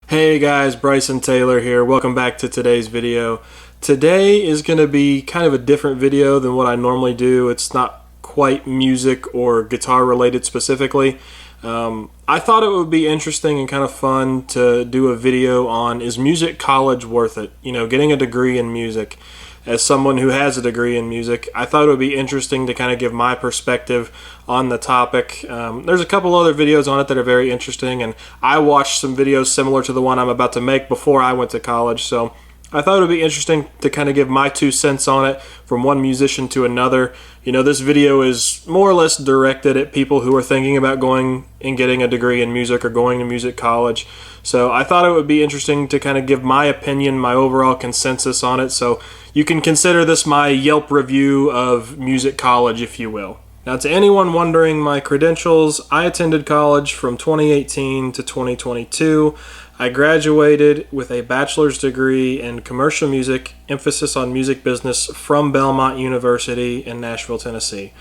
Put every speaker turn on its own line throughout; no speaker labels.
Hey guys, Bryson Taylor here. Welcome back to today's video. Today is going to be kind of a different video than what I normally do. It's not quite music or guitar related specifically. I thought it would be interesting and kind of fun to do a video on, is music college worth it? You know, getting a degree in music. As someone who has a degree in music, I thought it would be interesting to kind of give my perspective on the topic. There's a couple other videos on it that are very interesting, and I watched some videos similar to the one I'm about to make before I went to college, so I thought it would be interesting to kind of give my 2 cents on it from one musician to another. You know, this video is more or less directed at people who are thinking about going and getting a degree in music or going to music college. So I thought it would be interesting to kind of give my opinion, my overall consensus on it. So you can consider this my Yelp review of music college, if you will. Now, to anyone wondering my credentials, I attended college from 2018 to 2022. I graduated with a bachelor's degree in commercial music, emphasis on music business, from Belmont University in Nashville, Tennessee.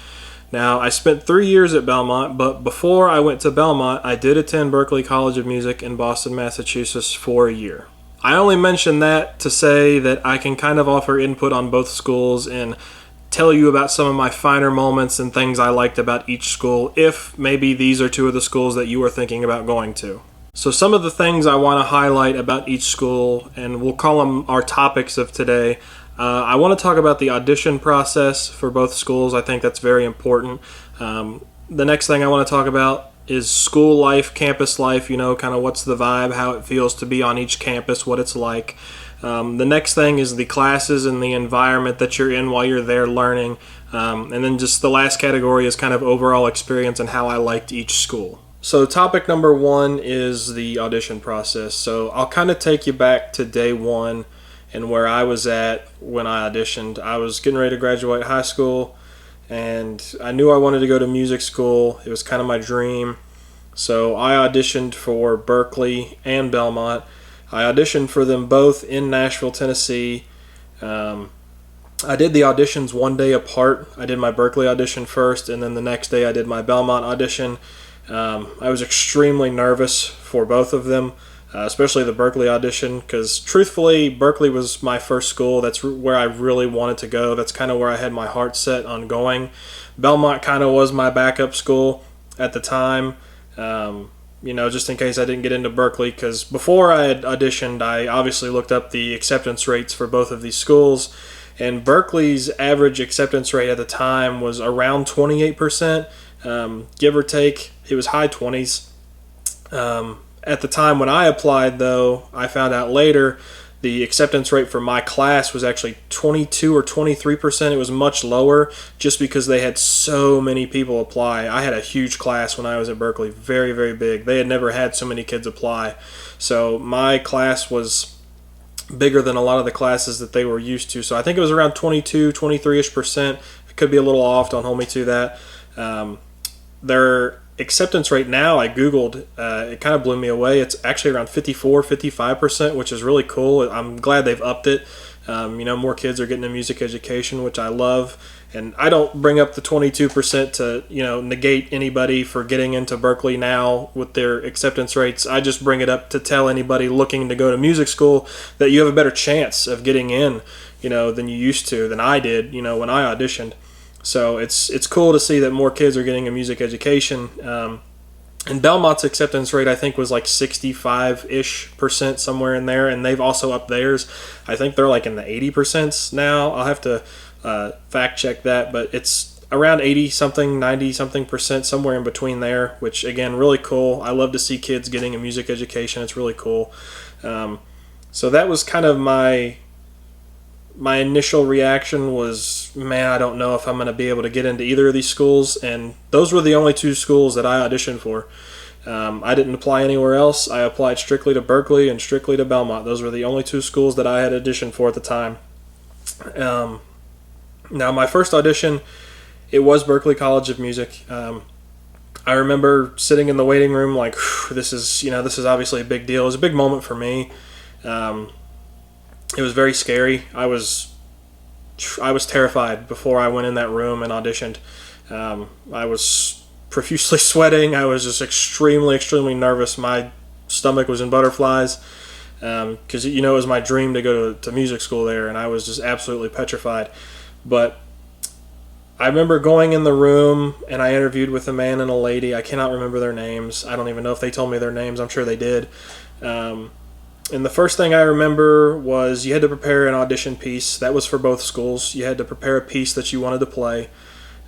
Now, I spent 3 years at Belmont, but before I went to Belmont, I did attend Berklee College of Music in Boston, Massachusetts for a year. I only mention that to say that I can kind of offer input on both schools and tell you about some of my finer moments and things I liked about each school, if maybe these are 2 of the schools that you are thinking about going to. So some of the things I want to highlight about each school, and we'll call them our topics of today. I want to talk about the audition process for both schools. I think that's very important. The next thing I want to talk about is school life, campus life, you know, kind of what's the vibe, how it feels to be on each campus, what it's like. The next thing is the classes and the environment that you're in while you're there learning. And then just the last category is kind of overall experience and how I liked each school. So topic number 1 is the audition process. So I'll kind of take you back to day 1 and where I was at when I auditioned. I was getting ready to graduate high school, and I knew I wanted to go to music school. It was kind of my dream. So I auditioned for Berklee and Belmont. I auditioned for them both in Nashville, Tennessee. I did the auditions one day apart. I did my Berklee audition first, and then the next day I did my Belmont audition. I was extremely nervous for both of them, especially the Berklee audition, because truthfully, Berklee was my first school. That's where I really wanted to go. That's kind of where I had my heart set on going. Belmont kind of was my backup school at the time, you know, just in case I didn't get into Berklee, because before I had auditioned, I obviously looked up the acceptance rates for both of these schools, and Berklee's average acceptance rate at the time was around 28%, give or take. It was high 20s. At the time when I applied, though, I found out later the acceptance rate for my class was actually 22 or 23%. It was much lower just because they had so many people apply. I had a huge class when I was at Berklee, very, very big. They had never had so many kids apply. So my class was bigger than a lot of the classes that they were used to. So I think it was around 22, 23-ish%. It could be a little off, don't hold me to that. Their acceptance rate now, I Googled, it kind of blew me away. It's actually around 54, 55%, which is really cool. I'm glad they've upped it. You know, more kids are getting a music education, which I love. And I don't bring up the 22% to, you know, negate anybody for getting into Berklee now with their acceptance rates. I just bring it up to tell anybody looking to go to music school that you have a better chance of getting in, you know, than you used to, than I did, you know, when I auditioned. So it's cool to see that more kids are getting a music education. And Belmont's acceptance rate, I think, was like 65-ish%, somewhere in there, and they've also upped theirs. I think they're like in the 80% now. I'll have to fact check that, but it's around 80-something, 90-something%, somewhere in between there, which, again, really cool. I love to see kids getting a music education. It's really cool. So that was kind of my initial reaction was, man, I don't know if I'm going to be able to get into either of these schools, and those were the only 2 schools that I auditioned for. I didn't apply anywhere else. I applied strictly to Berklee and strictly to Belmont. Those were the only 2 schools that I had auditioned for at the time. Now, my first audition, it was Berklee College of Music. I remember sitting in the waiting room like, this is obviously a big deal. It was a big moment for me. It was very scary. I was terrified before I went in that room and auditioned. I was profusely sweating. I was just extremely, extremely nervous. My stomach was in butterflies, because it was my dream to go to music school there, and I was just absolutely petrified. But I remember going in the room, and I interviewed with a man and a lady. I cannot remember their names. I don't even know if they told me their names. I'm sure they did. And the first thing I remember was you had to prepare an audition piece. That was for both schools. You had to prepare a piece that you wanted to play.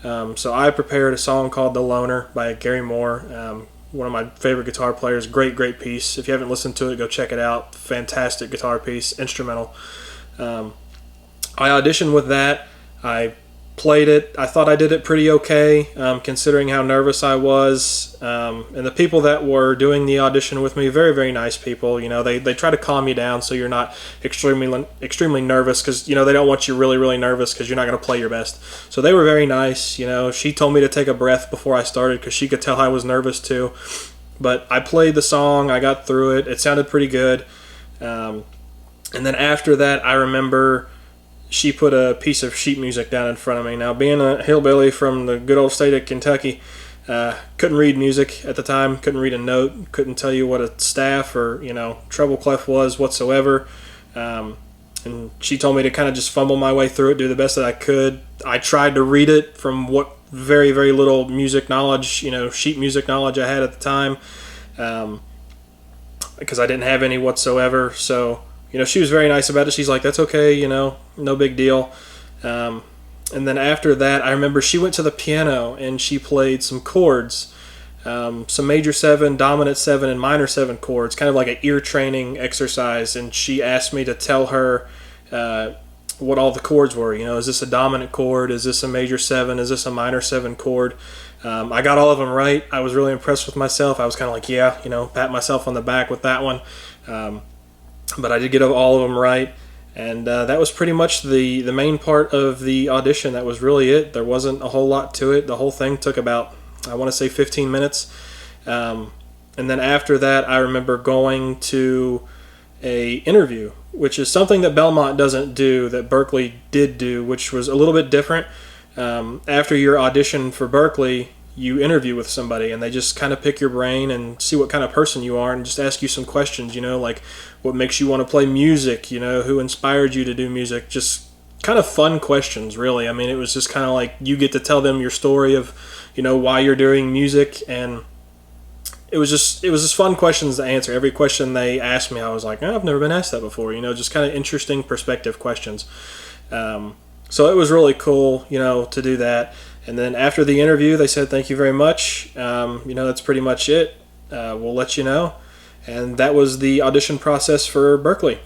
So I prepared a song called "The Loner" by Gary Moore, one of my favorite guitar players. Great piece. If you haven't listened to it, go check it out. Fantastic guitar piece, instrumental. I auditioned with that. I played it. I thought I did it pretty okay, considering how nervous I was. And the people that were doing the audition with me, very nice people. They try to calm you down so you're not extremely nervous, because they don't want you really nervous, because you're not going to play your best. So they were very nice. She told me to take a breath before I started, because she could tell I was nervous too. But I played the song. I got through it. It sounded pretty good. And then after that, I remember she put a piece of sheet music down in front of me. Now, being a hillbilly from the good old state of Kentucky, couldn't read music at the time, couldn't read a note, couldn't tell you what a staff or treble clef was whatsoever. And she told me to kind of just fumble my way through it, do the best that I could. I tried to read it from what very little music knowledge, sheet music knowledge I had at the time, because I didn't have any whatsoever. So she was very nice about it. She's like, that's okay, no big deal. And then after that, I remember she went to the piano and she played some chords, some major 7, dominant 7, and minor 7 chords, kind of like an ear training exercise. And she asked me to tell her what all the chords were. Is this a dominant chord? Is this a major 7? Is this a minor 7 chord? I got all of them right. I was really impressed with myself. I was kind of like, yeah, pat myself on the back with that one. But I did get all of them right, and that was pretty much the main part of the audition. That was really it. There wasn't a whole lot to it. The whole thing took about, I want to say, 15 minutes. And then after that, I remember going to a interview, which is something that Belmont doesn't do, that Berklee did do, which was a little bit different. After your audition for Berklee, you interview with somebody, and they just kind of pick your brain and see what kind of person you are, and just ask you some questions, like what makes you want to play music, who inspired you to do music. Just kind of fun questions, really. I mean, it was just kind of like you get to tell them your story of, why you're doing music, and it was just fun questions to answer. Every question they asked me, I was like, I've never been asked that before, just kind of interesting perspective questions. So it was really cool, to do that. And then after the interview, they said, thank you very much. That's pretty much it. We'll let you know. And that was the audition process for Berklee.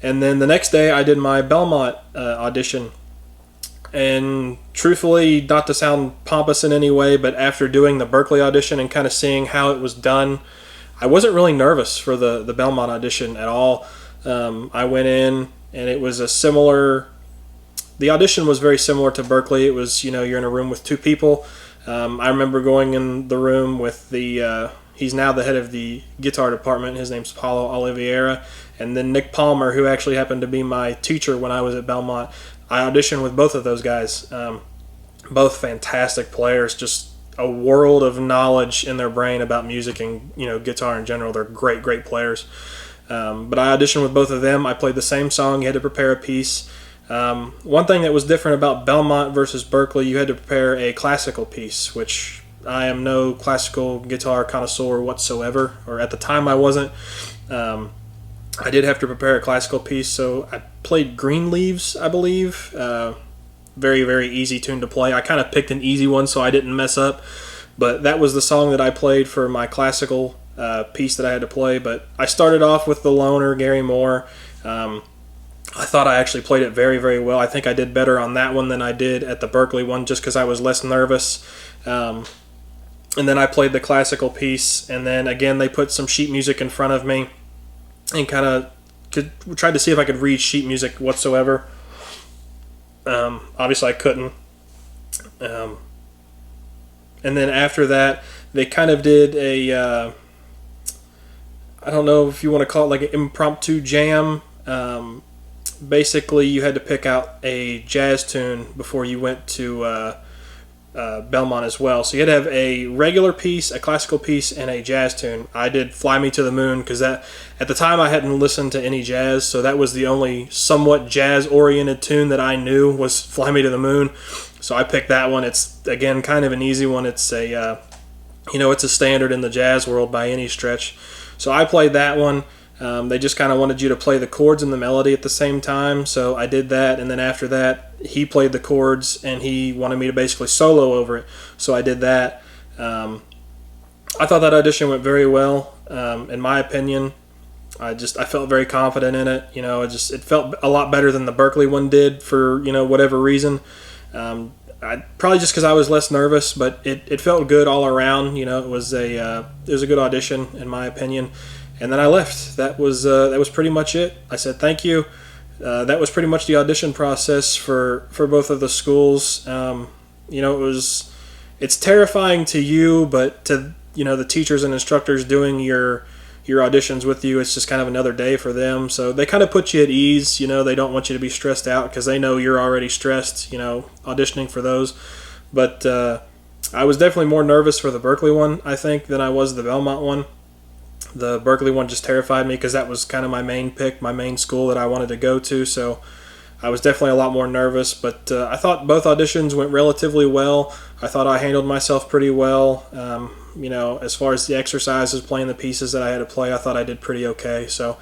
And then the next day, I did my Belmont audition. And truthfully, not to sound pompous in any way, but after doing the Berklee audition and kind of seeing how it was done, I wasn't really nervous for the Belmont audition at all. I went in, and it was the audition was very similar to Berklee. It was, you're in a room with 2 people. I remember going in the room with he's now the head of the guitar department. His name's Paulo Oliveira. And then Nick Palmer, who actually happened to be my teacher when I was at Belmont. I auditioned with both of those guys. Both fantastic players, just a world of knowledge in their brain about music and, guitar in general. They're great players. But I auditioned with both of them. I played the same song. You had to prepare a piece. One thing that was different about Belmont versus Berklee, you had to prepare a classical piece, which I am no classical guitar connoisseur whatsoever, or at the time I wasn't. I did have to prepare a classical piece, so I played Green Leaves, I believe. Very easy tune to play. I kind of picked an easy one so I didn't mess up, but that was the song that I played for my classical piece that I had to play. But I started off with The Loner, Gary Moore. I thought I actually played it very well. I think I did better on that one than I did at the Berklee one, just because I was less nervous. And then I played the classical piece, and then again they put some sheet music in front of me, and kind of tried to see if I could read sheet music whatsoever. Obviously I couldn't. And then after that, they kind of did a, I don't know if you want to call it like an impromptu jam. Basically, you had to pick out a jazz tune before you went to Belmont as well. So you had to have a regular piece, a classical piece, and a jazz tune. I did Fly Me to the Moon because that at the time I hadn't listened to any jazz, so that was the only somewhat jazz-oriented tune that I knew was Fly Me to the Moon. So I picked that one. It's, again, kind of an easy one. It's a it's a standard in the jazz world by any stretch. So I played that one. They just kind of wanted you to play the chords and the melody at the same time, so I did that, and then after that, he played the chords, and he wanted me to basically solo over it, so I did that. I thought that audition went very well, in my opinion. I felt very confident in it. It felt a lot better than the Berkeley one did for, whatever reason. Probably just because I was less nervous, but it felt good all around. It was a good audition, in my opinion. And then I left. That was pretty much it. I said thank you. That was pretty much the audition process for both of the schools. It's terrifying to you, but to the teachers and instructors doing your auditions with you, it's just kind of another day for them. So they kind of put you at ease. They don't want you to be stressed out because they know you're already stressed. Auditioning for those. But I was definitely more nervous for the Berkeley one, I think, than I was the Belmont one. The Berkeley one just terrified me because that was kind of my main pick, my main school that I wanted to go to, so I was definitely a lot more nervous, but I thought both auditions went relatively well. I thought I handled myself pretty well. As far as the exercises, playing the pieces that I had to play, I thought I did pretty okay. So,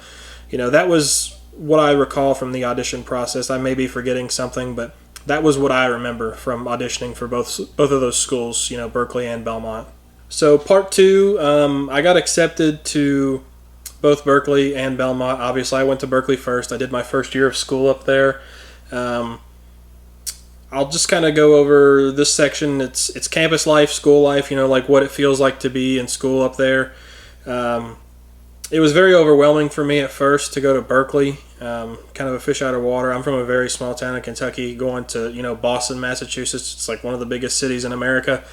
that was what I recall from the audition process. I may be forgetting something, but that was what I remember from auditioning for both of those schools, Berkeley and Belmont. So part 2, I got accepted to both Berkeley and Belmont. Obviously, I went to Berkeley first. I did my first year of school up there. I'll just kind of go over this section. It's campus life, school life, like what it feels like to be in school up there. It was very overwhelming for me at first to go to Berkeley, kind of a fish out of water. I'm from a very small town in Kentucky. Going to, Boston, Massachusetts, it's like one of the biggest cities in America.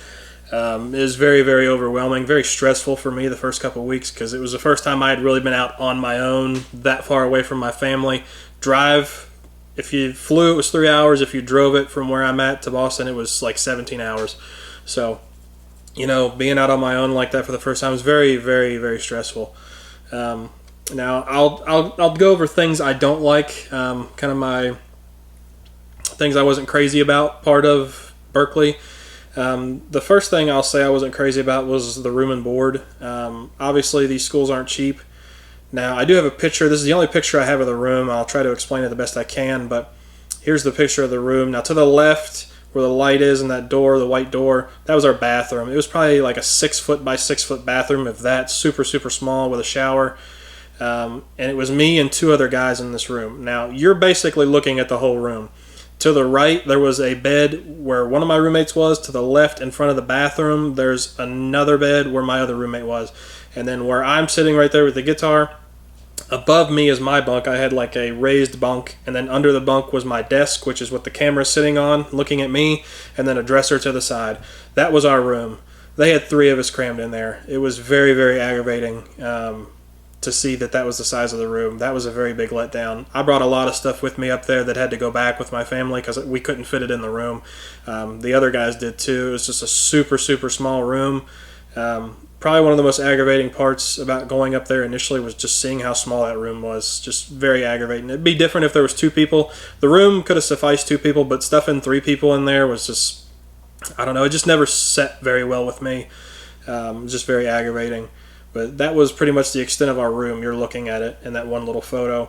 It was very, very overwhelming, very stressful for me the first couple of weeks because it was the first time I had really been out on my own, that far away from my family. Drive, if you flew, it was 3 hours. If you drove it from where I'm at to Boston, it was like 17 hours. So, being out on my own like that for the first time was very, very, very stressful. Now, I'll go over things I don't like, kind of my things I wasn't crazy about, part of Berkeley. The first thing I'll say I wasn't crazy about was the room and board. Obviously, these schools aren't cheap. Now, I do have a picture. This is the only picture I have of the room. I'll try to explain it the best I can, but here's the picture of the room. Now, to the left, where the light is and that door, the white door, that was our bathroom. It was probably like a 6 foot by 6 foot bathroom, if that, super, super small with a shower. And it was me and 2 other guys in this room. Now, you're basically looking at the whole room. To the right, there was a bed where one of my roommates was. To the left, in front of the bathroom, there's another bed where my other roommate was. And then where I'm sitting right there with the guitar, above me is my bunk. I had like a raised bunk, and then under the bunk was my desk, which is what the camera's sitting on, looking at me, and then a dresser to the side. That was our room. They had 3 of us crammed in there. It was very, very aggravating to see that was the size of the room. That was a very big letdown. I brought a lot of stuff with me up there that had to go back with my family because we couldn't fit it in the room. The other guys did too. It was just a super, super small room. Probably one of the most aggravating parts about going up there initially was just seeing how small that room was. Just very aggravating. It'd be different if there was 2 people. The room could have sufficed 2 people, but stuffing 3 people in there was just, I don't know, it just never set very well with me. Just very aggravating. But that was pretty much the extent of our room. You're looking at it in that one little photo.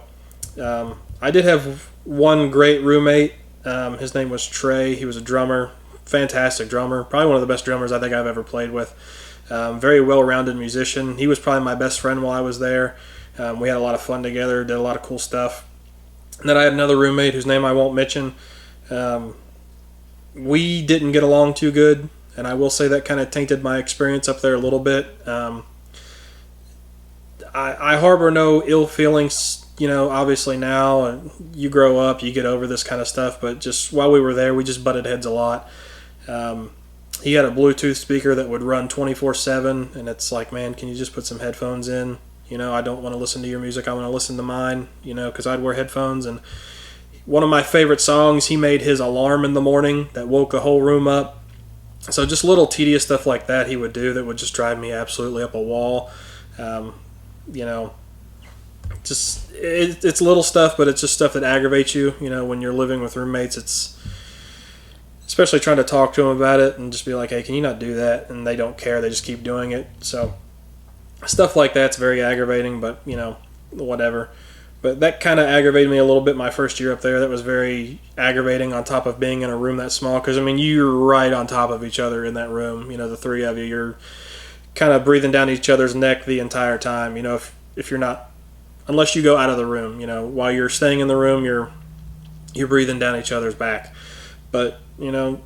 I did have one great roommate. His name was Trey. He was a drummer, fantastic drummer, probably one of the best drummers I think I've ever played with. Very well-rounded musician. He was probably my best friend while I was there. We had a lot of fun together, did a lot of cool stuff. And then I had another roommate whose name I won't mention. We didn't get along too good, and I will say that kind of tainted my experience up there a little bit. I harbor no ill feelings, obviously now. You grow up, you get over this kind of stuff, but just while we were there, we just butted heads a lot. He had a Bluetooth speaker that would run 24/7, and it's like, man, can you just put some headphones in? I don't want to listen to your music, I want to listen to mine, because I'd wear headphones. And one of my favorite songs, he made his alarm in the morning that woke the whole room up. So just little tedious stuff like that he would do that would just drive me absolutely up a wall. You know, just it's little stuff, but it's just stuff that aggravates you. You know, when you're living with roommates, it's especially trying to talk to them about it and just be like, hey, can you not do that? And they don't care. They just keep doing it. So stuff like that's very aggravating, but, you know, whatever. But that kind of aggravated me a little bit my first year up there. That was very aggravating on top of being in a room that small. Because, I mean, you're right on top of each other in that room. You know, the three of you, you're kind of breathing down each other's neck the entire time. You know, if you're not, unless you go out of the room, you know, while you're staying in the room, you're breathing down each other's back. But, you know,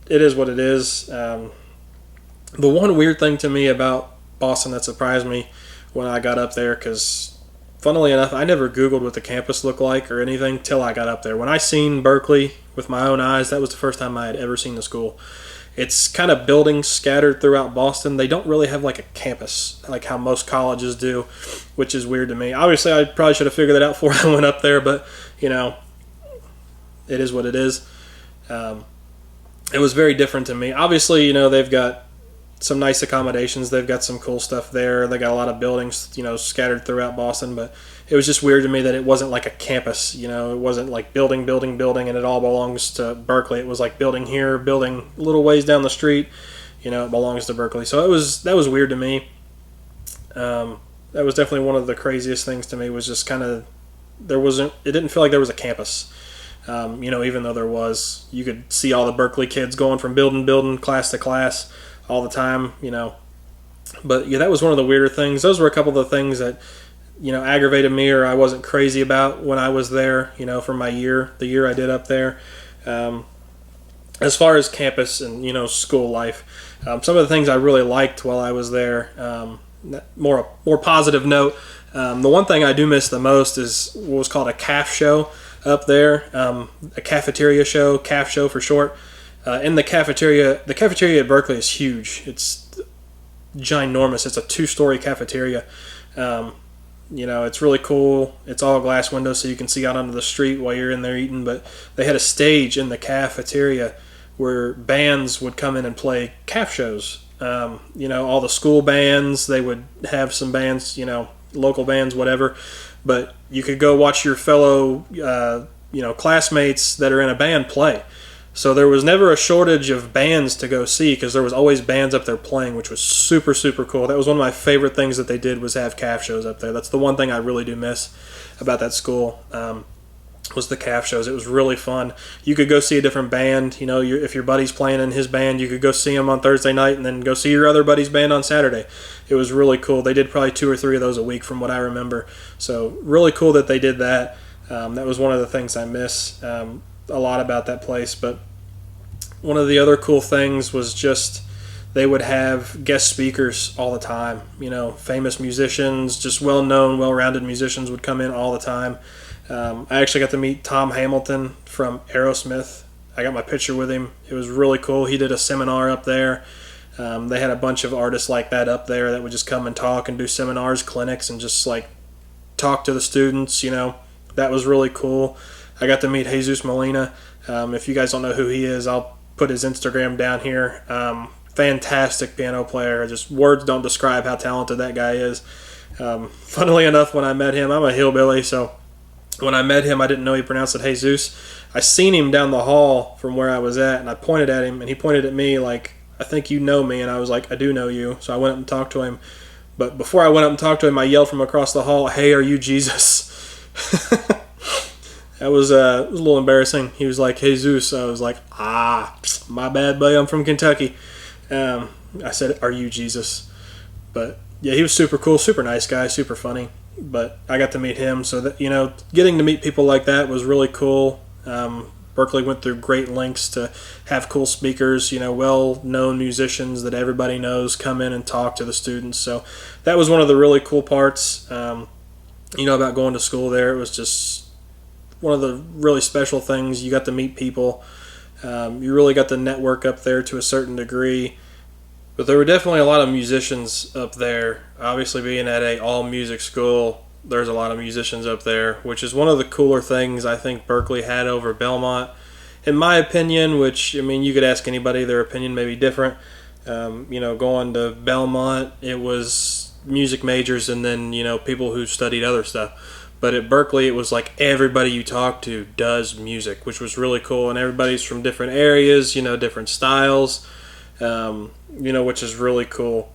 it is what it is. The one weird thing to me about Boston that surprised me when I got up there, because funnily enough, I never Googled what the campus looked like or anything till I got up there. When I seen Berkeley with my own eyes, that was the first time I had ever seen the school. It's kind of buildings scattered throughout Boston. They don't really have like a campus like how most colleges do, which is weird to me. Obviously, I probably should have figured that out before I went up there, but, you know, it is what it is. It was very different to me. Obviously, you know, they've got some nice accommodations. They've got some cool stuff there. They got a lot of buildings, you know, scattered throughout Boston, but it was just weird to me that it wasn't like a campus, you know. It wasn't like building, and it all belongs to Berkeley. It was like building here, building a little ways down the street, you know, it belongs to Berkeley. So that was weird to me. That was definitely one of the craziest things to me, was just kind of, it didn't feel like there was a campus. You know, even though there was, you could see all the Berkeley kids going from building, class to class all the time, you know. But yeah, that was one of the weirder things. Those were a couple of the things that, you know, aggravated me or I wasn't crazy about when I was there, you know, for the year I did up there. As far as campus and, you know, school life, some of the things I really liked while I was there, more positive note, the one thing I do miss the most is what was called a CAF show up there, a cafeteria show, CAF show for short. In the cafeteria at Berkeley is huge. It's ginormous. It's a 2-story cafeteria. You know, it's really cool. It's all glass windows so you can see out onto the street while you're in there eating. But they had a stage in the cafeteria where bands would come in and play CAF shows. You know, all the school bands, they would have some bands, you know, local bands, whatever. But you could go watch your fellow, you know, classmates that are in a band play. So there was never a shortage of bands to go see because there was always bands up there playing, which was super, super cool. That was one of my favorite things that they did, was have CAF shows up there. That's the one thing I really do miss about that school, was the CAF shows. It was really fun. You could go see a different band. You know, if your buddy's playing in his band, you could go see him on Thursday night and then go see your other buddy's band on Saturday. It was really cool. They did probably 2 or 3 of those a week from what I remember. So really cool that they did that. That was one of the things I miss a lot about that place. But one of the other cool things was just they would have guest speakers all the time. You know, famous musicians, just well-known, well-rounded musicians would come in all the time. I actually got to meet Tom Hamilton from Aerosmith. I got my picture with him. It was really cool. He did a seminar up there. They had a bunch of artists like that up there that would just come and talk and do seminars, clinics, and just like talk to the students, you know. That was really cool. I got to meet Jesus Molina. If you guys don't know who he is, I'll put his Instagram down here. Fantastic piano player. Just words don't describe how talented that guy is. Funnily enough, when I met him, I'm a hillbilly, so when I met him, I didn't know he pronounced it Jesus. I seen him down the hall from where I was at, and I pointed at him, and he pointed at me like, I think you know me, and I was like, I do know you. So I went up and talked to him. But before I went up and talked to him, I yelled from across the hall, hey, are you Jesus? That was a little embarrassing. He was like, hey, Zeus. I was like, my bad, buddy. I'm from Kentucky. I said, are you Jesus? But yeah, he was super cool, super nice guy, super funny. But I got to meet him, so that, you know, getting to meet people like that was really cool. Berkeley went through great lengths to have cool speakers, you know, well-known musicians that everybody knows come in and talk to the students. So that was one of the really cool parts, you know, about going to school there. It was just one of the really special things. You got to meet people. You really got to network up there to a certain degree. But there were definitely a lot of musicians up there. Obviously, being at a all-music school, there's a lot of musicians up there, which is one of the cooler things I think Berkeley had over Belmont. in my opinion, which, I mean, you could ask anybody, their opinion may be different. Going to Belmont, it was music majors and then, people who studied other stuff. But at Berkeley, it was like everybody you talk to does music, which was really cool. And everybody's from different areas, different styles, which is really cool.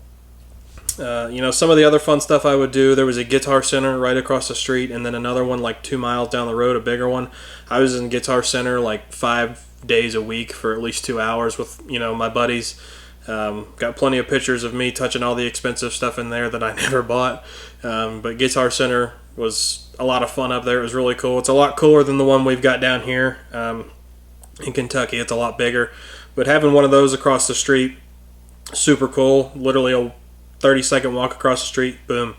Some of the other fun stuff I would do, there was a guitar center right across the street and then another one like 2 miles down the road, a bigger one. I was in guitar center like 5 days a week for at least 2 hours with, my buddies. Got plenty of pictures of me touching all the expensive stuff in there that I never bought. But Guitar Center was a lot of fun up there. It was really cool. It's a lot cooler than the one we've got down here in Kentucky. It's a lot bigger. But having one of those across the street, super cool. Literally a 30-second walk across the street, boom.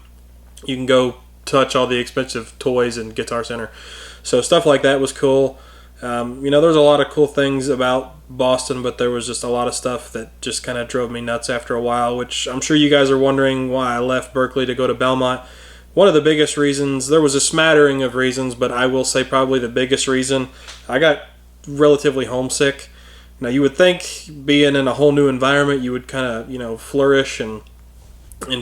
You can go touch all the expensive toys in Guitar Center. So stuff like that was cool. There's a lot of cool things about Boston, but there was just a lot of stuff that just kind of drove me nuts after a while, which I'm sure you guys are wondering why I left Berkeley to go to Belmont. One of the biggest reasons, there was a smattering of reasons, but I will say probably the biggest reason, I got relatively homesick. Now, you would think being in a whole new environment, you would kind of, flourish and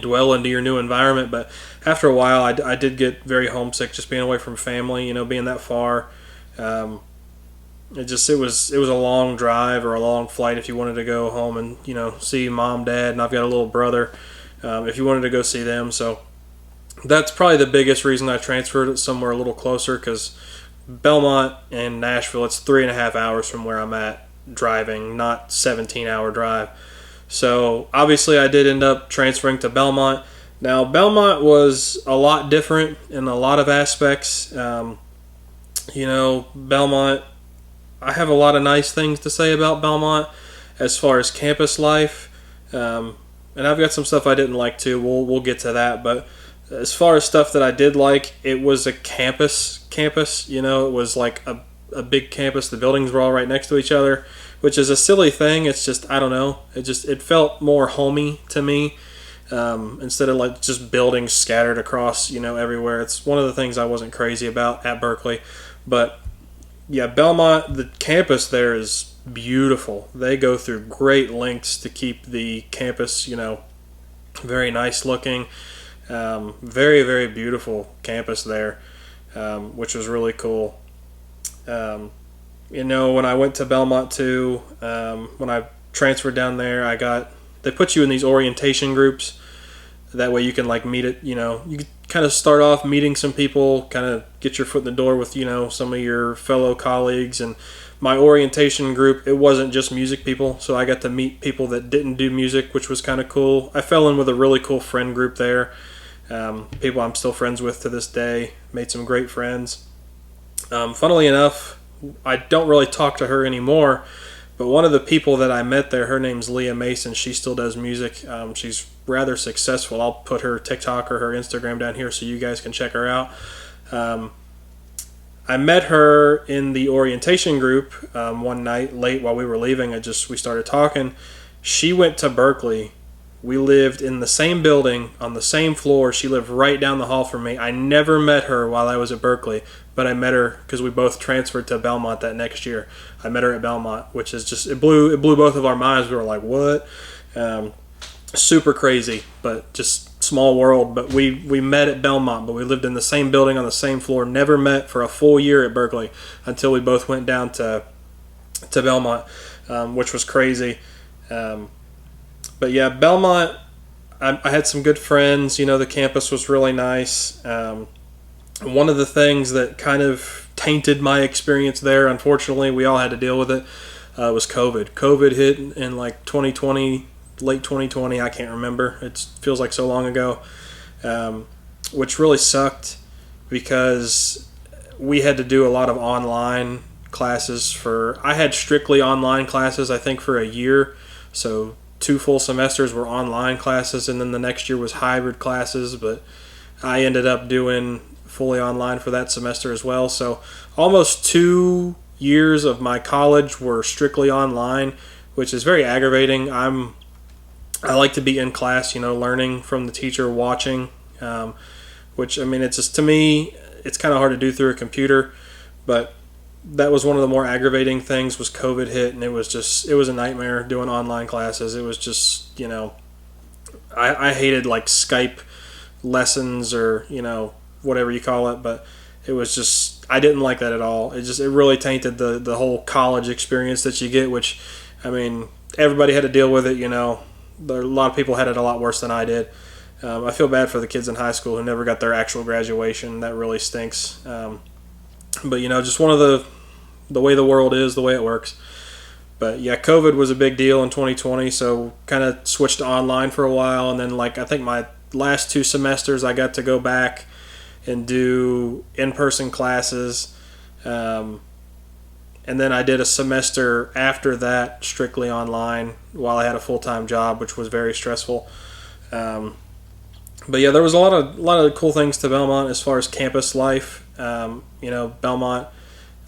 dwell into your new environment, but after a while, I did get very homesick just being away from family, being that far. It was a long drive or a long flight if you wanted to go home and see mom, dad, and I've got a little brother if you wanted to go see them. So that's probably the biggest reason I transferred somewhere a little closer, because Belmont and Nashville, it's 3.5 hours from where I'm at driving, not 17-hour drive. So obviously I did end up transferring to Belmont. Now Belmont was a lot different in a lot of aspects. Belmont, I have a lot of nice things to say about Belmont as far as campus life, and I've got some stuff I didn't like too. We'll get to that, but as far as stuff that I did like, it was a campus. It was like a big campus. The buildings were all right next to each other, which is a silly thing. It's just, I don't know. It felt more homey to me instead of like just buildings scattered across everywhere. It's one of the things I wasn't crazy about at Berkeley, but yeah, Belmont, the campus there is beautiful. They go through great lengths to keep the campus, very nice looking. Very, very beautiful campus there, which was really cool. When I went to Belmont too, when I transferred down there, they put you in these orientation groups. That way you can like meet it, you kind of start off meeting some people, kind of get your foot in the door with, some of your fellow colleagues. And my orientation group, it wasn't just music people, so I got to meet people that didn't do music, which was kind of cool. I fell in with a really cool friend group there. People I'm still friends with to this day, made some great friends. Funnily enough, I don't really talk to her anymore, but one of the people that I met there, her name's Leah Mason. She still does music. She's rather successful. I'll put her TikTok or her Instagram down here so you guys can check her out. I met her in the orientation group one night late while we were leaving. We started talking. She went to Berkeley. We lived in the same building on the same floor. She lived right down the hall from me. I never met her while I was at Berkeley, but I met her because we both transferred to Belmont that next year. I met her at Belmont, which is just, it blew both of our minds. We were like, what? Super crazy, but just small world. But we met at Belmont, but we lived in the same building on the same floor. Never met for a full year at Berkeley until we both went down to Belmont, which was crazy. But yeah, Belmont, I had some good friends. The campus was really nice. One of the things that kind of tainted my experience there, unfortunately, we all had to deal with it, was COVID. COVID hit in like 2020, late 2020, I can't remember. It feels like so long ago, which really sucked because we had to do a lot of online classes I had strictly online classes, I think, for a year. So 2 full semesters were online classes, and then the next year was hybrid classes, but I ended up doing fully online for that semester as well. So almost 2 years of my college were strictly online, which is very aggravating. I like to be in class, learning from the teacher, watching, which, I mean, it's just, to me, it's kind of hard to do through a computer, but that was one of the more aggravating things was COVID hit, and it was a nightmare doing online classes. It was just, I hated like Skype lessons or, whatever you call it, but it was just, I didn't like that at all. It really tainted the whole college experience that you get, which, I mean, everybody had to deal with it, A lot of people had it a lot worse than I did. I feel bad for the kids in high school who never got their actual graduation. That really stinks. But, just one of the way the world is, the way it works. But yeah, COVID was a big deal in 2020, so kind of switched to online for a while, and then I think my last 2 semesters I got to go back and do in-person classes, and then I did a semester after that strictly online while I had a full-time job, which was very stressful. But yeah, there was a lot of cool things to Belmont as far as campus life. Belmont,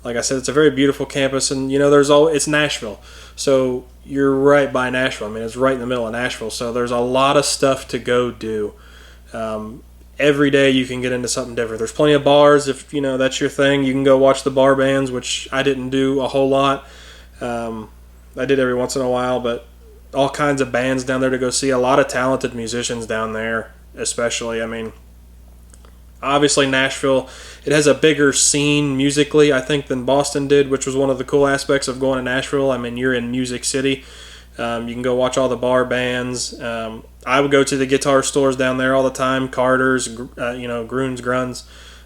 like I said, it's a very beautiful campus, and it's Nashville, so you're right by Nashville. I mean, it's right in the middle of Nashville, so there's a lot of stuff to go do. Every day you can get into something different. There's plenty of bars if that's your thing. You can go watch the bar bands, which I didn't do a whole lot. I did every once in a while, but all kinds of bands down there to go see. A lot of talented musicians down there, especially. I mean, obviously Nashville, it has a bigger scene musically, I think, than Boston did, which was one of the cool aspects of going to Nashville. I mean, you're in Music City. You can go watch all the bar bands. I would go to the guitar stores down there all the time, Carter's, Grunes, Gruns,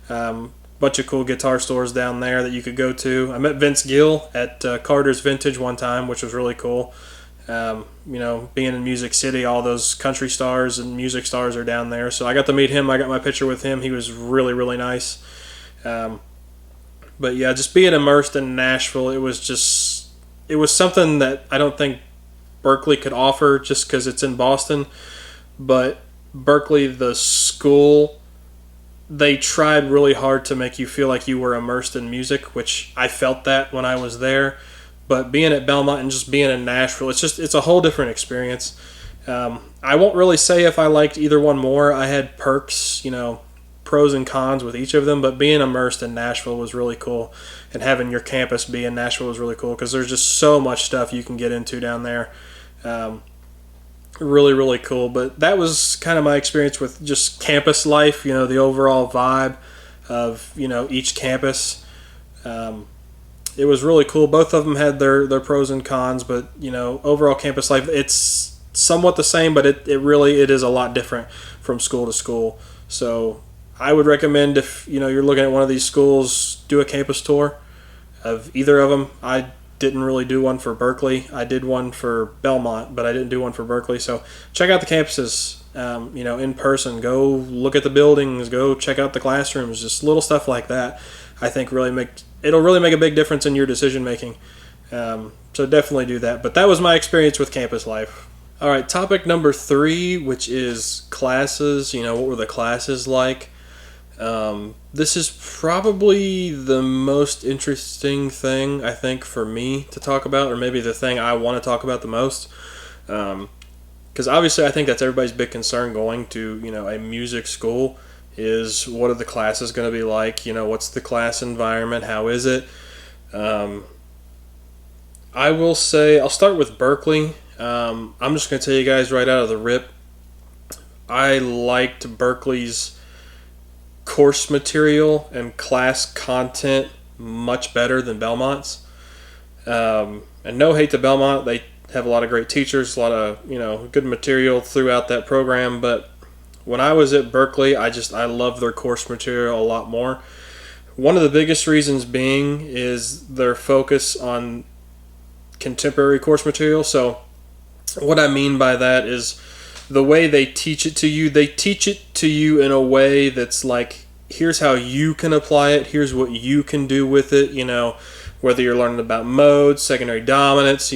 bunch of cool guitar stores down there that you could go to. I met Vince Gill at Carter's Vintage one time, which was really cool. Being in Music City, all those country stars and music stars are down there. So I got to meet him. I got my picture with him. He was really, really nice. But yeah, just being immersed in Nashville, it was something that I don't think Berkeley could offer just because it's in Boston. But Berkeley, the school, they tried really hard to make you feel like you were immersed in music, which I felt that when I was there. But being at Belmont and just being in Nashville, it's a whole different experience. I won't really say if I liked either one more. I had perks, pros and cons with each of them, but being immersed in Nashville was really cool, and having your campus be in Nashville was really cool because there's just so much stuff you can get into down there. Really, really cool. But that was kind of my experience with just campus life, the overall vibe of, each campus. It was really cool. Both of them had their pros and cons, but overall campus life, it's somewhat the same, but it really is a lot different from school to school. So I would recommend, if you're looking at one of these schools, do a campus tour of either of them. I didn't really do one for Berkeley. I did one for Belmont, but I didn't do one for Berkeley. So check out the campuses, in person. Go look at the buildings. Go check out the classrooms. Just little stuff like that, I think it'll really make a big difference in your decision making. So definitely do that. But that was my experience with campus life. All right, topic number 3, which is classes. What were the classes like? This is probably the most interesting thing, I think, for me to talk about, or maybe the thing I want to talk about the most. Because obviously I think that's everybody's big concern going to, a music school, is what are the classes going to be like? What's the class environment? How is it? I will say, I'll start with Berkeley. I'm just going to tell you guys right out of the rip, I liked Berkeley's course material and class content much better than Belmont's. And no hate to Belmont, they have a lot of great teachers, a lot of good material throughout that program, but when I was at Berkeley, I love their course material a lot more. One of the biggest reasons being is their focus on contemporary course material. So what I mean by that is the way they teach it to you in a way that's like, here's how you can apply it, here's what you can do with it, whether you're learning about modes, secondary dominants,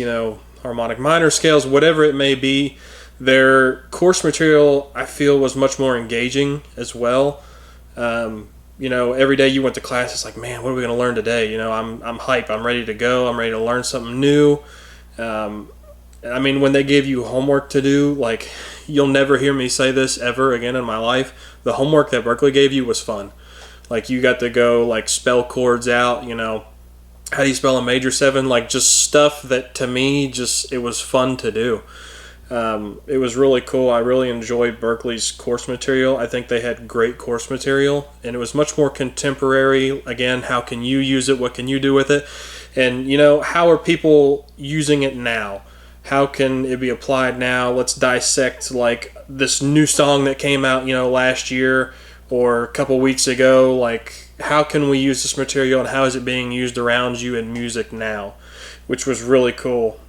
harmonic minor scales, whatever it may be. Their course material, I feel, was much more engaging as well. Every day you went to class, it's like, man, what are we going to learn today? I'm hype. I'm ready to go. I'm ready to learn something new. When they gave you homework to do, like, you'll never hear me say this ever again in my life. The homework that Berkeley gave you was fun. Like, you got to go, like, spell chords out, how do you spell a major 7? Like just stuff that to me it was fun to do. It was really cool. I really enjoyed Berkeley's course material. I think they had great course material, and it was much more contemporary. Again, how can you use it? What can you do with it? And, how are people using it now? How can it be applied now? Let's dissect like this new song that came out, last year or a couple weeks ago. Like, how can we use this material, and how is it being used around you in music now? Which was really cool.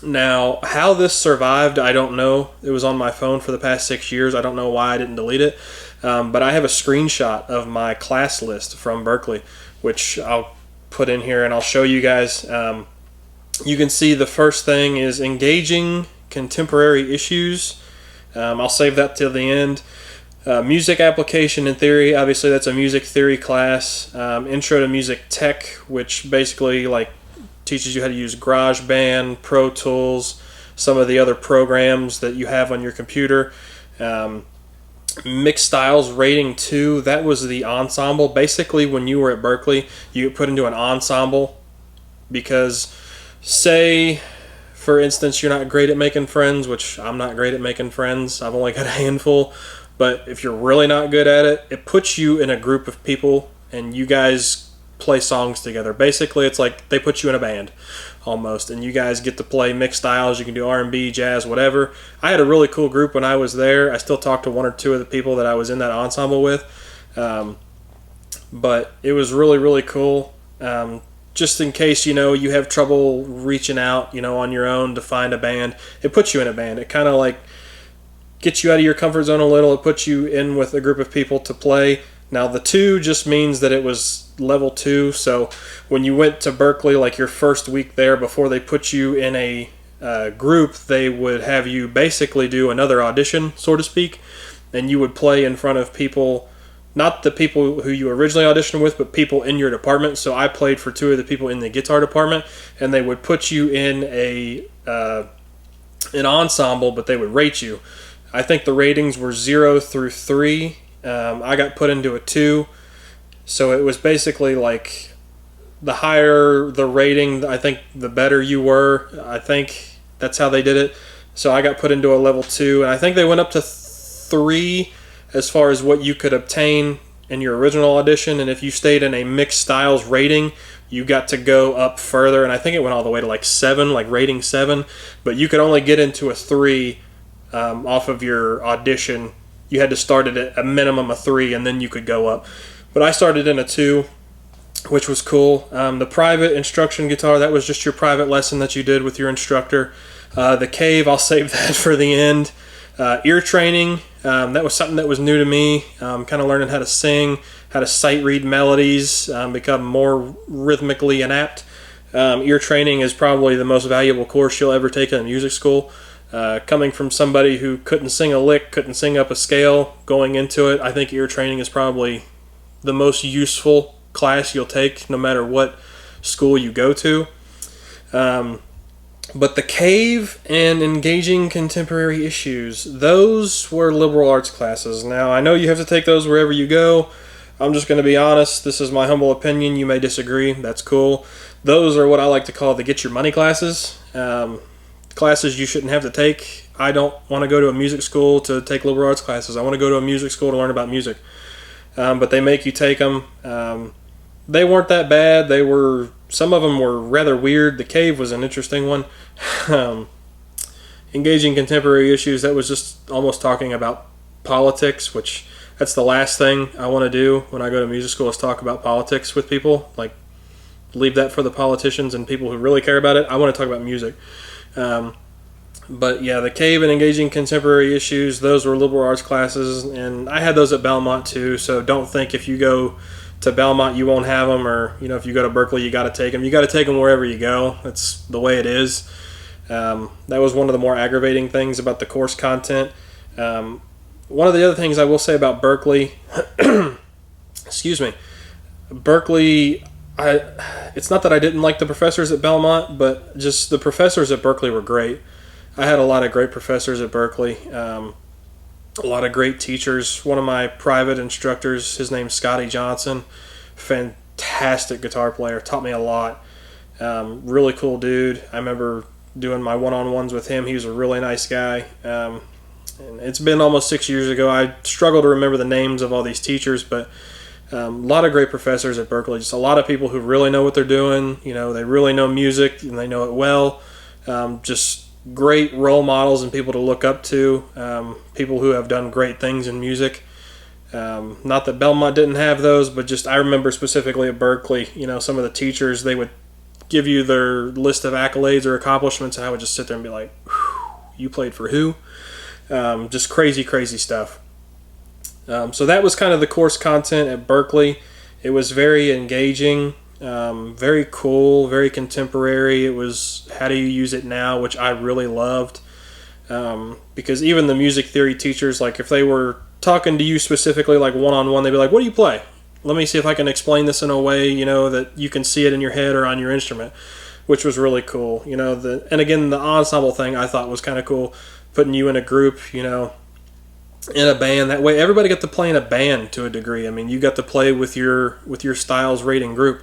Now, how this survived, I don't know. It was on my phone for the past 6 years. I don't know why I didn't delete it. But I have a screenshot of my class list from Berkeley, which I'll put in here and I'll show you guys. You can see the first thing is engaging contemporary issues. I'll save that till the end. Music application and theory, obviously that's a music theory class. Intro to music tech, which basically teaches you how to use GarageBand, Pro Tools, some of the other programs that you have on your computer. Mixed Styles Rating 2, that was the ensemble. Basically, when you were at Berkeley, you get put into an ensemble because, say, for instance, you're not great at making friends, which I'm not great at making friends. I've only got a handful. But if you're really not good at it, it puts you in a group of people and you guys play songs together. Basically, it's like they put you in a band almost, and you guys get to play mixed styles. You can do R&B, jazz, whatever. I had a really cool group when I was there. I still talk to one or two of the people that I was in that ensemble with, but it was really, really cool. Just in case you have trouble reaching out on your own to find a band, it puts you in a band. It kind of gets you out of your comfort zone a little. It puts you in with a group of people to play. Now, the 2 just means that it was level 2, so when you went to Berkeley, your first week there, before they put you in a group, they would have you basically do another audition, so to speak, and you would play in front of people, not the people who you originally auditioned with, but people in your department. So I played for 2 of the people in the guitar department, and they would put you in an ensemble, but they would rate you. I think the ratings were 0 through 3. I got put into a 2, so it was basically the higher the rating, I think the better you were. I think that's how they did it. So I got put into a level 2, and I think they went up to 3 as far as what you could obtain in your original audition, and if you stayed in a mixed styles rating, you got to go up further, and I think it went all the way to 7, rating 7, but you could only get into a 3 off of your audition. You had to start at a minimum of 3, and then you could go up. But I started in a 2, which was cool. The private instruction guitar, that was just your private lesson that you did with your instructor. The cave, I'll save that for the end. Ear training, that was something that was new to me. Kind of learning how to sing, how to sight read melodies, become more rhythmically inept. Ear training is probably the most valuable course you'll ever take in a music school. Coming from somebody who couldn't sing a lick, couldn't sing up a scale going into it, I think ear training is probably the most useful class you'll take no matter what school you go to. But the cave and engaging contemporary issues, those were liberal arts classes. Now, I know you have to take those wherever you go. I'm just going to be honest. This is my humble opinion. You may disagree. That's cool. Those are what I like to call the get your money classes. Classes you shouldn't have to take. I don't want to go to a music school to take liberal arts classes. I want to go to a music school to learn about music. But they make you take them. They weren't that bad. Some of them were rather weird. The cave was an interesting one. Engaging contemporary issues, that was just almost talking about politics, which that's the last thing I want to do when I go to music school, is talk about politics with people. Leave that for the politicians and people who really care about it. I want to talk about music. But yeah, the cave and engaging contemporary issues, those were liberal arts classes, and I had those at Belmont too, so don't think if you go to Belmont you won't have them, or if you go to Berkeley you got to take them. You got to take them wherever you go. That's the way it is. That was one of the more aggravating things about the course content. One of the other things I will say about Berkeley, excuse me, Berkeley, it's not that I didn't like the professors at Belmont, but just the professors at Berkeley were great. I had a lot of great professors at Berkeley, a lot of great teachers. One of my private instructors, his name's Scotty Johnson, fantastic fantastic guitar player, taught me a lot. Really cool dude. I remember doing my one-on-ones with him. He was a really nice guy. And it's been almost 6 years ago. I struggle to remember the names of all these teachers, but a lot of great professors at Berkeley. Just a lot of people who really know what they're doing. You know, they really know music and they know it well. Just great role models and people to look up to. People who have done great things in music. Not that Belmont didn't have those, but just I remember specifically at Berkeley, you know, some of the teachers, they would give you their list of accolades or accomplishments, and I would just sit there and be like, you played for who? Just crazy, crazy stuff. So that was kind of the course content at Berkeley. It was very engaging, very cool, very contemporary. It was how do you use it now, which I really loved. Because even the music theory teachers, like if they were talking to you specifically, like one-on-one, they'd be like, what do you play? Let me see if I can explain this in a way, you know, that you can see it in your head or on your instrument, which was really cool. You know, and again, the ensemble thing I thought was kind of cool, putting you in a group, you know, in a band. That way everybody got to play in a band to a degree. I mean, you got to play with your styles rating group.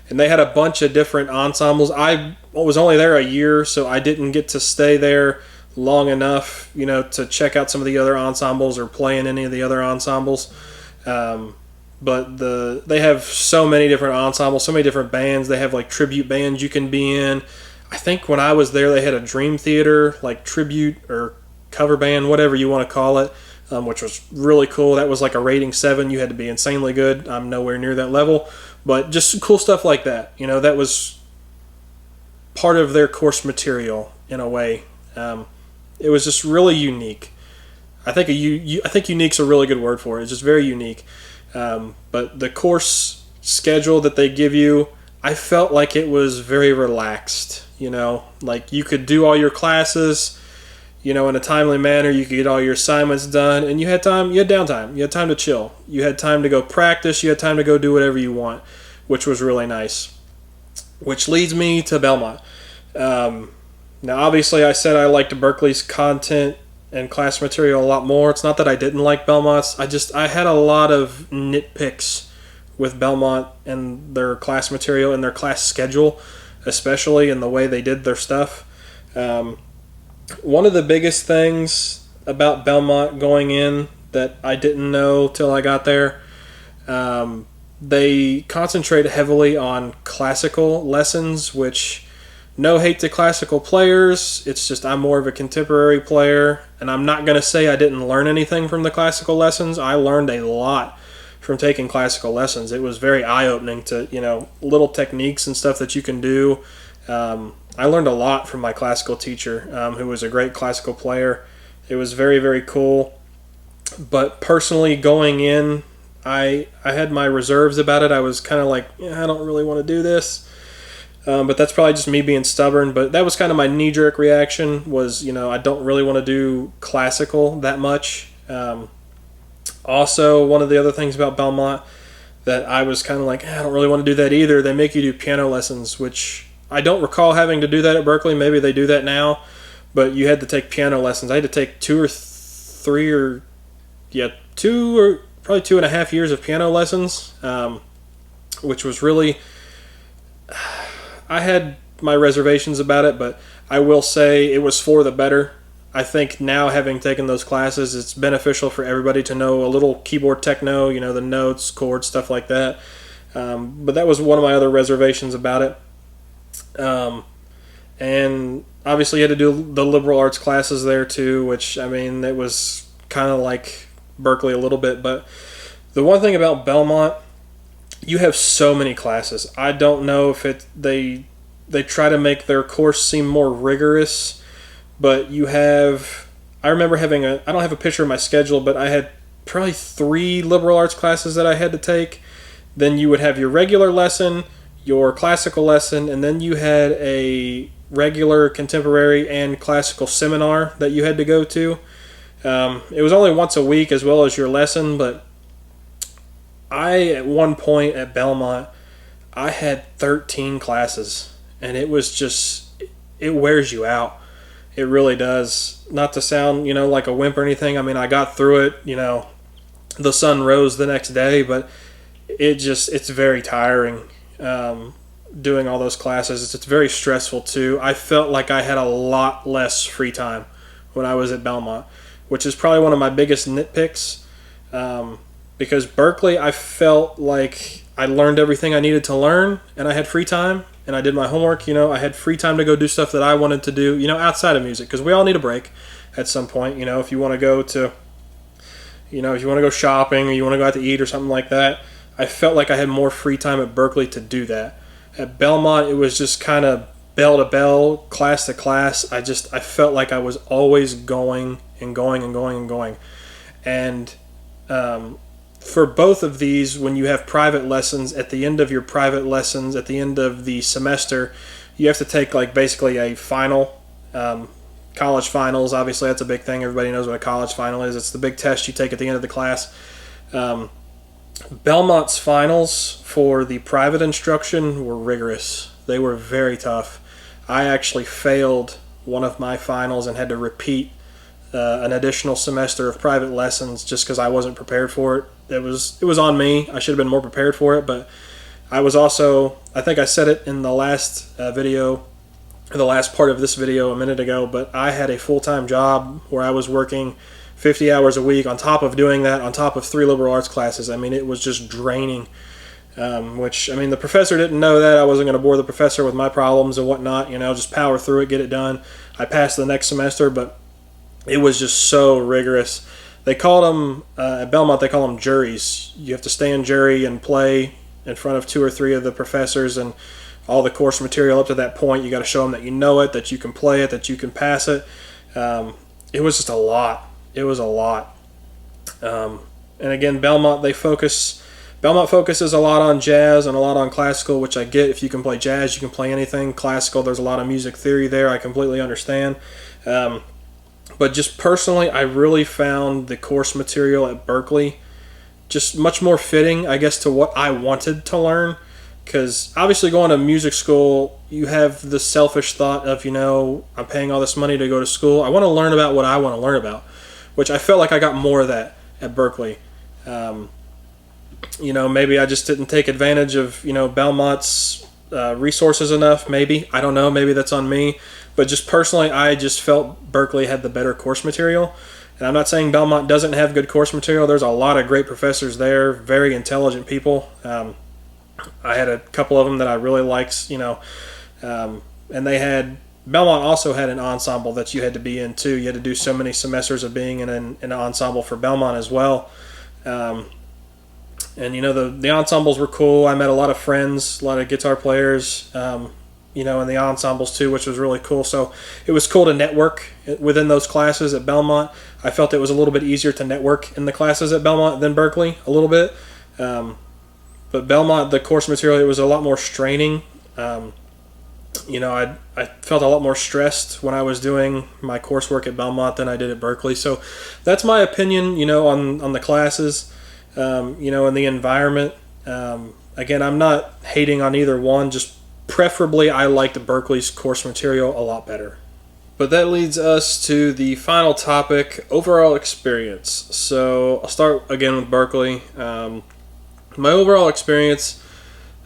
And they had a bunch of different ensembles. I was only there a year, so I didn't get to stay there long enough, you know, to check out some of the other ensembles or play in any of the other ensembles. But they have so many different ensembles, so many different bands. They have like tribute bands you can be in. I think when I was there, they had a Dream Theater, like tribute or cover band, whatever you want to call it, which was really cool. That was like a rating 7. You had to be insanely good. I'm nowhere near that level. But just cool stuff like that. You know, that was part of their course material in a way. It was just really unique. I think unique's a really good word for it. It's just very unique. But the course schedule that they give you, I felt like it was very relaxed, you know, like you could do all your classes, you know, in a timely manner. You could get all your assignments done, and you had downtime. You had time to chill. You had time to go practice. You had time to go do whatever you want, which was really nice. Which leads me to Belmont. Now, obviously, I said I liked Berkeley's content and class material a lot more. It's not that I didn't like Belmont's. I had a lot of nitpicks with Belmont and their class material and their class schedule, especially in the way they did their stuff. One of the biggest things about Belmont going in that I didn't know till I got there, they concentrate heavily on classical lessons, which no hate to classical players. It's just I'm more of a contemporary player, and I'm not going to say I didn't learn anything from the classical lessons. I learned a lot from taking classical lessons. It was very eye-opening to, you know, little techniques and stuff that you can do. I learned a lot from my classical teacher, who was a great classical player. It was very, very cool. But personally, going in, I had my reserves about it. I was kind of like, I don't really want to do this. But that's probably just me being stubborn. But that was kind of my knee-jerk reaction was, you know, I don't really want to do classical that much. Also, one of the other things about Belmont that I was kind of like, I don't really want to do that either. They make you do piano lessons, which I don't recall having to do that at Berkeley. Maybe they do that now. But you had to take piano lessons. I had to take 2 or 2.5 years of piano lessons, which was really... I had my reservations about it, but I will say it was for the better. I think now, having taken those classes, it's beneficial for everybody to know a little keyboard techno, you know, the notes, chords, stuff like that. But that was one of my other reservations about it. And obviously you had to do the liberal arts classes there too, which, I mean, it was kind of like Berkeley a little bit. But the one thing about Belmont, you have so many classes. I don't know if they try to make their course seem more rigorous, but you have... I remember having I don't have a picture of my schedule, but I had probably 3 liberal arts classes that I had to take. Then you would have your regular lesson, your classical lesson, and then you had a regular contemporary and classical seminar that you had to go to. It was only once a week as well as your lesson, but at one point at Belmont, I had 13 classes, and it was just, it wears you out. It really does. Not to sound, you know, like a wimp or anything. I mean, I got through it, you know, the sun rose the next day, but it's very tiring. doing all those classes. It's very stressful too. I felt like I had a lot less free time when I was at Belmont, which is probably one of my biggest nitpicks, because Berkeley, I felt like I learned everything I needed to learn and I had free time and I did my homework. I had free time to go do stuff that I wanted to do, outside of music, because we all need a break at some point. If you want to go to, if you want to go shopping or you want to go out to eat or something like that, I felt like I had more free time at Berkeley to do that. At Belmont, it was just kind of bell to bell, class to class. I felt like I was always going and going and going and going. And for both of these, when you have private lessons, at the end of your private lessons, at the end of the semester, you have to take like basically a final, college finals. Obviously, that's a big thing. Everybody knows what a college final is. It's the big test you take at the end of the class. Belmont's finals for the private instruction were rigorous. They were very tough. I actually failed one of my finals and had to repeat an additional semester of private lessons just because I wasn't prepared for it. It was on me. I should have been more prepared for it, but I was also, I think I said it in the last video, or the last part of this video a minute ago, but I had a full-time job where I was working 50 hours a week on top of doing that, on top of 3 liberal arts classes. I mean, it was just draining, which, I mean, the professor didn't know that. I wasn't going to bore the professor with my problems and whatnot, just power through it, get it done. I passed the next semester, but it was just so rigorous. They called them, at Belmont, they call them juries. You have to stay in jury and play in front of 2 or 3 of the professors, and all the course material up to that point, you got to show them that you know it, that you can play it, that you can pass it. It was just a lot. It was a lot. And again, Belmont focuses a lot on jazz and a lot on classical, which I get. If you can play jazz, you can play anything. Classical, there's a lot of music theory there. I completely understand. But just personally, I really found the course material at Berkeley just much more fitting, I guess, to what I wanted to learn. Because obviously going to music school, you have the selfish thought of, I'm paying all this money to go to school. I want to learn about what I want to learn about, which I felt like I got more of that at Berkeley. Maybe I just didn't take advantage of, Belmont's resources enough, maybe. I don't know, maybe that's on me. But just personally, I just felt Berkeley had the better course material. And I'm not saying Belmont doesn't have good course material. There's a lot of great professors there, very intelligent people. I had a couple of them that I really liked, and Belmont also had an ensemble that you had to be in too. You had to do so many semesters of being in an ensemble for Belmont as well. And the ensembles were cool. I met a lot of friends, a lot of guitar players, in the ensembles too, which was really cool. So it was cool to network within those classes at Belmont. I felt it was a little bit easier to network in the classes at Belmont than Berkeley, a little bit. But Belmont, the course material, it was a lot more straining. I felt a lot more stressed when I was doing my coursework at Belmont than I did at Berkeley. So that's my opinion, on the classes, and the environment. Again, I'm not hating on either one, just preferably I liked Berkeley's course material a lot better. But that leads us to the final topic, overall experience. So I'll start again with Berkeley. My overall experience,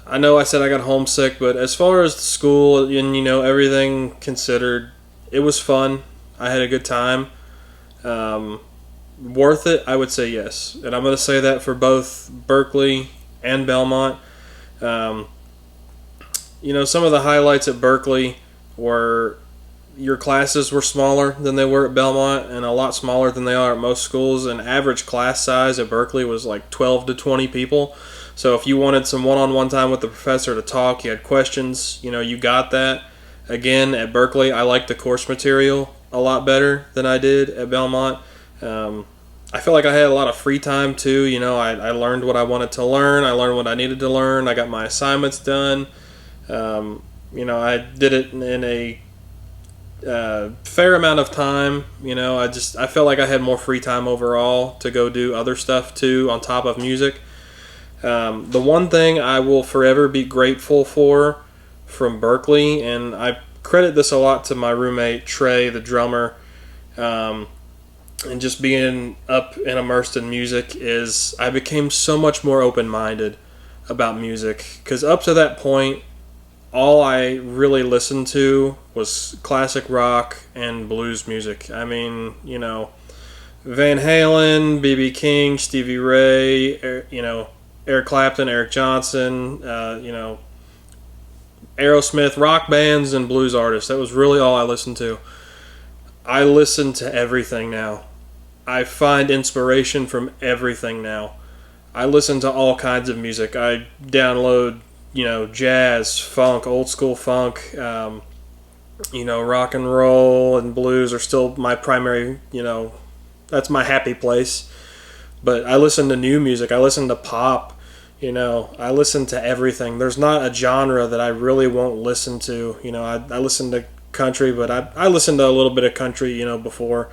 I know I said I got homesick, but as far as the school and, everything considered, it was fun. I had a good time. Worth it? I would say yes. And I'm going to say that for both Berkeley and Belmont. Some of the highlights at Berkeley were your classes were smaller than they were at Belmont and a lot smaller than they are at most schools. An average class size at Berkeley was like 12 to 20 people. So if you wanted some one-on-one time with the professor to talk, you had questions, you got that. Again, at Berkeley, I liked the course material a lot better than I did at Belmont. I feel like I had a lot of free time too. I learned what I wanted to learn. I learned what I needed to learn. I got my assignments done. I did it in a fair amount of time. I felt like I had more free time overall to go do other stuff too on top of music. The one thing I will forever be grateful for from Berkeley, and I credit this a lot to my roommate Trey, the drummer, and just being up and immersed in music, is I became so much more open-minded about music, because up to that point, all I really listened to was classic rock and blues music. I mean, you know, Van Halen, B.B. King, Stevie Ray, Eric Clapton, Eric Johnson, Aerosmith, rock bands and blues artists. That was really all I listened to. I listen to everything now. I find inspiration from everything now. I listen to all kinds of music. I download, jazz, funk, old school funk, rock and roll and blues are still my primary, that's my happy place. But I listen to new music. I listen to pop. I listen to everything. There's not a genre that I really won't listen to. I listen to country, but I listened to a little bit of country, before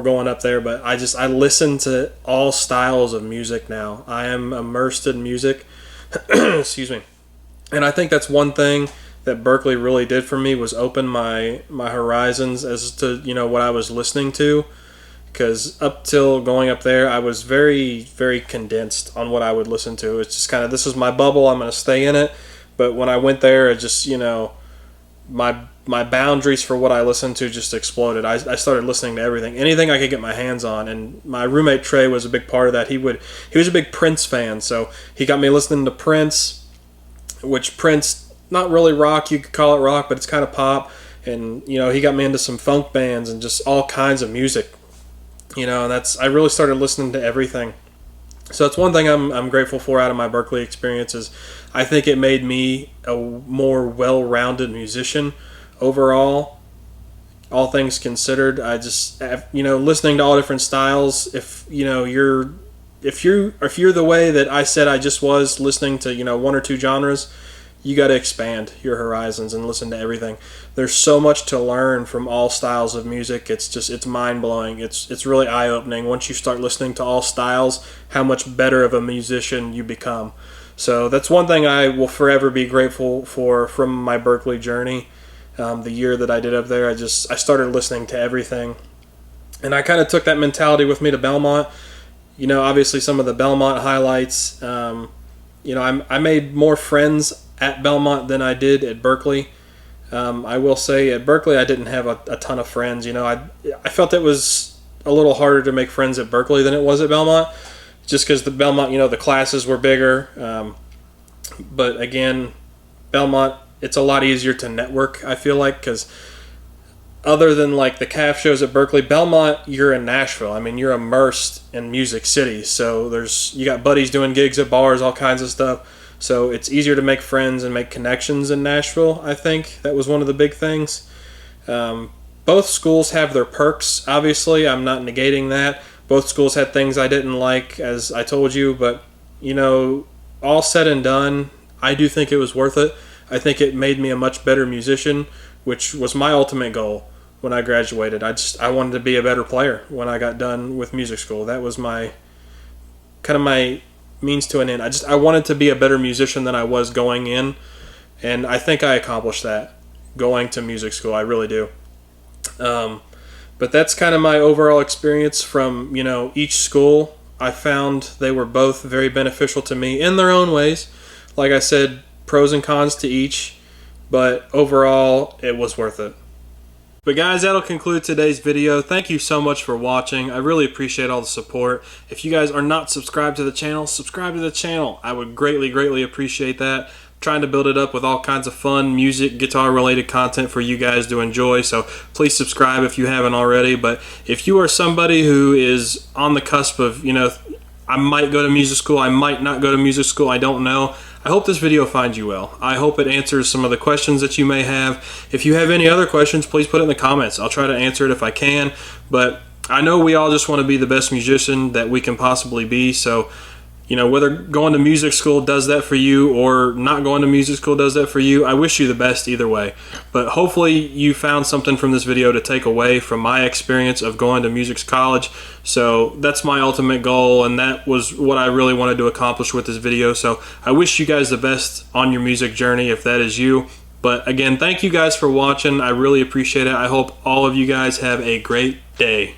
going up there. But I listen to all styles of music now. I am immersed in music. Excuse me. And I think that's one thing that Berklee really did for me, was open my horizons as to what I was listening to. Because up till going up there, I was very, very condensed on what I would listen to. It's just kind of, this is my bubble, I'm going to stay in it. But when I went there, it just, my boundaries for what I listened to just exploded. I started listening to everything, anything I could get my hands on. And my roommate Trey was a big part of that. He was a big Prince fan, so he got me listening to Prince, which Prince, not really rock, you could call it rock, but it's kind of pop. And he got me into some funk bands and just all kinds of music. And I really started listening to everything. So that's one thing I'm grateful for out of my Berklee experiences. I think it made me a more well-rounded musician overall, all things considered. I just, listening to all different styles. If you're the way that I said I just was, listening to one or two genres, you got to expand your horizons and listen to everything. There's so much to learn from all styles of music. It's mind-blowing. It's really eye-opening once you start listening to all styles, how much better of a musician you become. So that's one thing I will forever be grateful for from my Berklee journey. The year that I did up there, I started listening to everything. And I kind of took that mentality with me to Belmont. Obviously some of the Belmont highlights, I made more friends at Belmont than I did at Berklee. I will say at Berklee I didn't have a ton of friends. I felt it was a little harder to make friends at Berklee than it was at Belmont, just because the Belmont, the classes were bigger. But again, Belmont, it's a lot easier to network, I feel like, because other than like the calf shows at Berklee, Belmont, you're in Nashville. I mean, you're immersed in Music City, so you got buddies doing gigs at bars, all kinds of stuff. So it's easier to make friends and make connections in Nashville, I think. That was one of the big things. Both schools have their perks, obviously. I'm not negating that. Both schools had things I didn't like, as I told you. But, all said and done, I do think it was worth it. I think it made me a much better musician, which was my ultimate goal when I graduated. I wanted to be a better player when I got done with music school. That was my means to an end. I wanted to be a better musician than I was going in, and I think I accomplished that going to music school. I really do. But that's kind of my overall experience from each school. I found they were both very beneficial to me in their own ways. Like I said, pros and cons to each, but overall it was worth it. But guys, that'll conclude today's video. Thank you so much for watching. I really appreciate all the support. If you guys are not subscribed to the channel, subscribe to the channel. I would greatly, greatly appreciate that. I'm trying to build it up with all kinds of fun music, guitar related content for you guys to enjoy. So please subscribe if you haven't already. But if you are somebody who is on the cusp of, I might go to music school, I might not go to music school, I don't know. I hope this video finds you well. I hope it answers some of the questions that you may have. If you have any other questions, please put it in the comments. I'll try to answer it if I can. But I know we all just want to be the best musician that we can possibly be. So, whether going to music school does that for you or not going to music school does that for you, I wish you the best either way. But hopefully you found something from this video to take away from my experience of going to music college. So that's my ultimate goal, and that was what I really wanted to accomplish with this video. So I wish you guys the best on your music journey if that is you. But again, thank you guys for watching. I really appreciate it. I hope all of you guys have a great day.